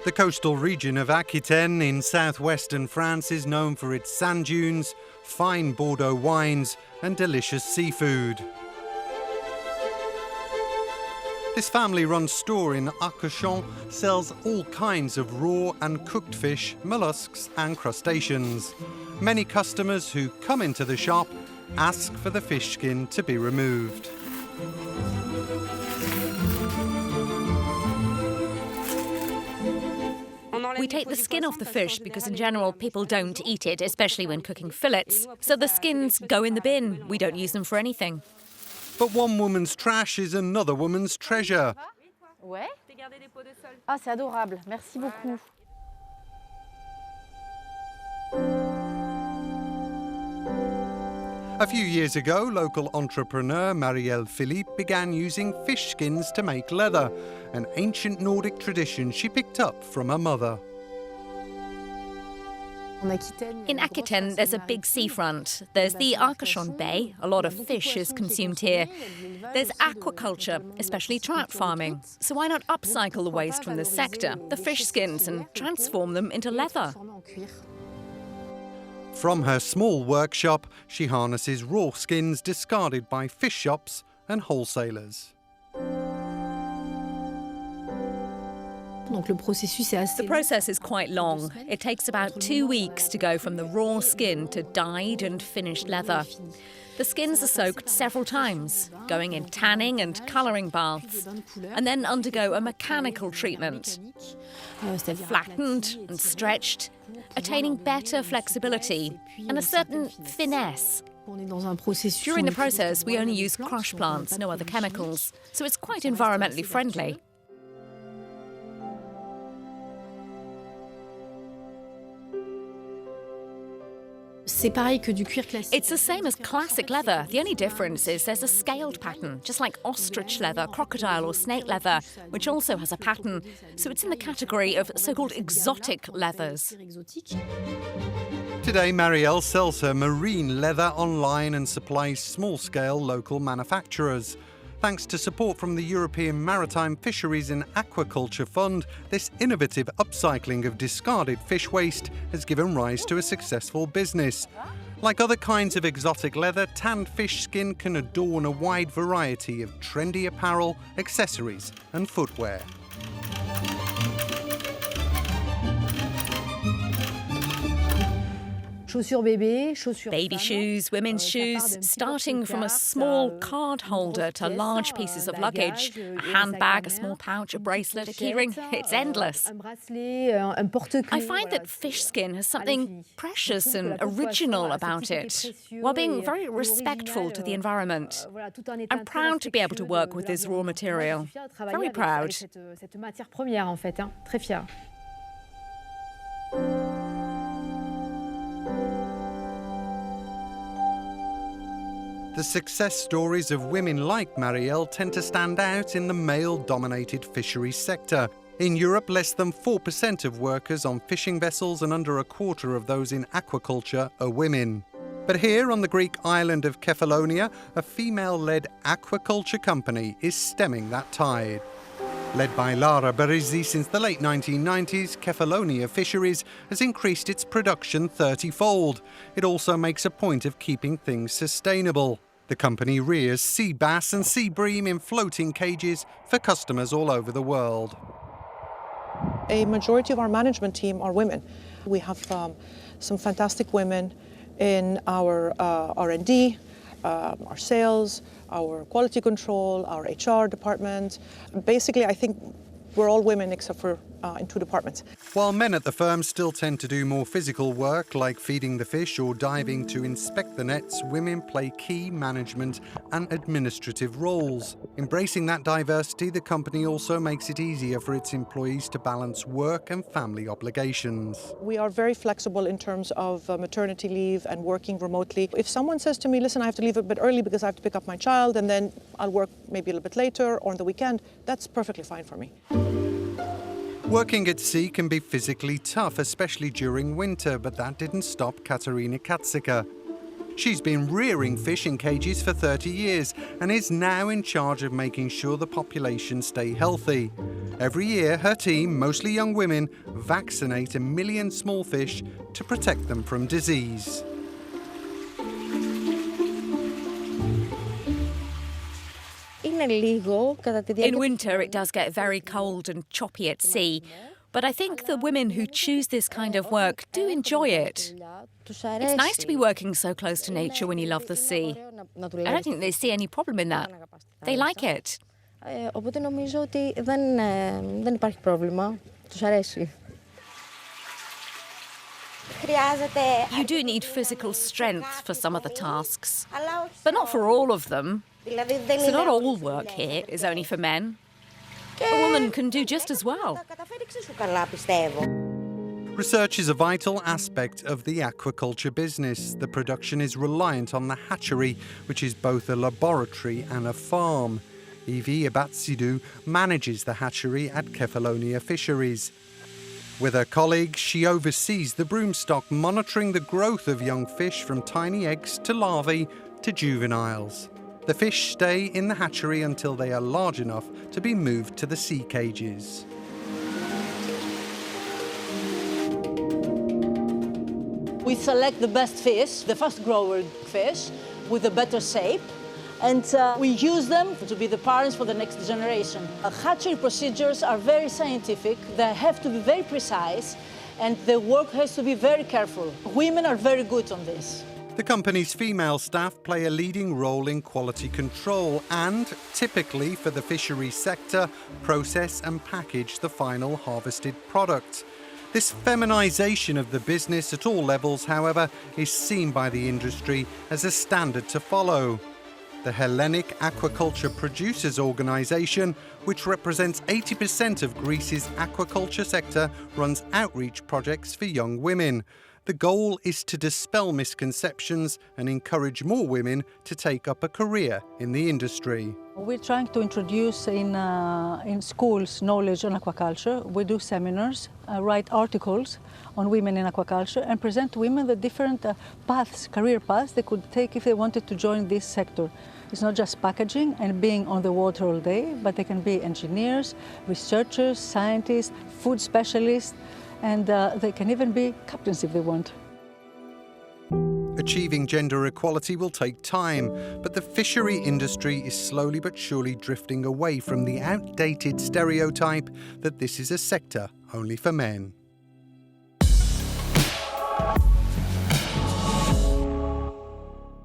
The coastal region of Aquitaine in southwestern France is known for its sand dunes, fine Bordeaux wines and delicious seafood. This family-run store in Arcachon sells all kinds of raw and cooked fish, molluscs and crustaceans. Many customers who come into the shop ask for the fish skin to be removed. We take the skin off the fish because in general people don't eat it, especially when cooking fillets. So the skins go in the bin. We don't use them for anything. But one woman's trash is another woman's treasure. Ouais. Ah, c'est adorable. Merci beaucoup. A few years ago, local entrepreneur Marielle Philippe began using fish skins to make leather, an ancient Nordic tradition she picked up from her mother. In Aquitaine, there's a big seafront. There's the Arcachon Bay. A lot of fish is consumed here. There's aquaculture, especially trout farming. So why not upcycle the waste from this sector, the fish skins, and transform them into leather? From her small workshop, she harnesses raw skins discarded by fish shops and wholesalers. The process is quite long. It takes about 2 weeks to go from the raw skin to dyed and finished leather. The skins are soaked several times, going in tanning and colouring baths, and then undergo a mechanical treatment. Flattened and stretched, attaining better flexibility and a certain finesse. During the process, we only use crush plants, no other chemicals, so it's quite environmentally friendly. It's the same as classic leather. The only difference is there's a scaled pattern, just like ostrich leather, crocodile or snake leather, which also has a pattern. So it's in the category of so-called exotic leathers. Today, Marielle sells her marine leather online and supplies small-scale local manufacturers. Thanks to support from the European Maritime Fisheries and Aquaculture Fund, this innovative upcycling of discarded fish waste has given rise to a successful business. Like other kinds of exotic leather, tanned fish skin can adorn a wide variety of trendy apparel, accessories and footwear. Baby shoes, women's shoes, starting from a small card holder to large pieces of luggage, a handbag, a small pouch, a bracelet, a keyring. It's endless. I find that fish skin has something precious and original about it, while being very respectful to the environment. I'm proud to be able to work with this raw material. Very proud. The success stories of women like Marielle tend to stand out in the male-dominated fisheries sector. In Europe, less than 4% of workers on fishing vessels and under a quarter of those in aquaculture are women. But here on the Greek island of Kefalonia, a female-led aquaculture company is stemming that tide. Led by Lara Berizzi since the late 1990s, Kefalonia Fisheries has increased its production 30-fold. It also makes a point of keeping things sustainable. The company rears sea bass and sea bream in floating cages for customers all over the world. A majority of our management team are women. We have some fantastic women in our R&D, our sales, our quality control, our HR department. Basically, I think we're all women except for in 2 departments. While men at the firm still tend to do more physical work like feeding the fish or diving to inspect the nets, women play key management and administrative roles. Embracing that diversity, the company also makes it easier for its employees to balance work and family obligations. We are very flexible in terms of maternity leave and working remotely. If someone says to me, listen, I have to leave a bit early because I have to pick up my child and then I'll work maybe a little bit later or on the weekend, that's perfectly fine for me. Working at sea can be physically tough, especially during winter, but that didn't stop Katerina Katsika. She's been rearing fish in cages for 30 years and is now in charge of making sure the population stay healthy. Every year, her team, mostly young women, vaccinate 1 million small fish to protect them from disease. In winter, it does get very cold and choppy at sea, but I think the women who choose this kind of work do enjoy it. It's nice to be working so close to nature when you love the sea. I don't think they see any problem in that. They like it. Οπότε νομίζω ότι δεν υπάρχει πρόβλημα. Τους αρέσει. You do need physical strength for some of the tasks, but not for all of them. So not all work here is only for men. A woman can do just as well. Research is a vital aspect of the aquaculture business. The production is reliant on the hatchery, which is both a laboratory and a farm. Evie Abatsidou manages the hatchery at Kefalonia Fisheries. With her colleagues, she oversees the broomstock, monitoring the growth of young fish from tiny eggs to larvae to juveniles. The fish stay in the hatchery until they are large enough to be moved to the sea cages. We select the best fish, the fast-grower fish, with a better shape, and we use them to be the parents for the next generation. Hatchery procedures are very scientific. They have to be very precise, and the work has to be very careful. Women are very good on this. The company's female staff play a leading role in quality control and, typically for the fishery sector, process and package the final harvested product. This feminisation of the business at all levels, however, is seen by the industry as a standard to follow. The Hellenic Aquaculture Producers Organisation, which represents 80% of Greece's aquaculture sector, runs outreach projects for young women. The goal is to dispel misconceptions and encourage more women to take up a career in the industry. We're trying to introduce in schools knowledge on aquaculture. We do seminars, write articles on women in aquaculture, and present to women the different paths, career paths they could take if they wanted to join this sector. It's not just packaging and being on the water all day, but they can be engineers, researchers, scientists, food specialists, and they can even be captains if they want. Achieving gender equality will take time, but the fishery industry is slowly but surely drifting away from the outdated stereotype that this is a sector only for men.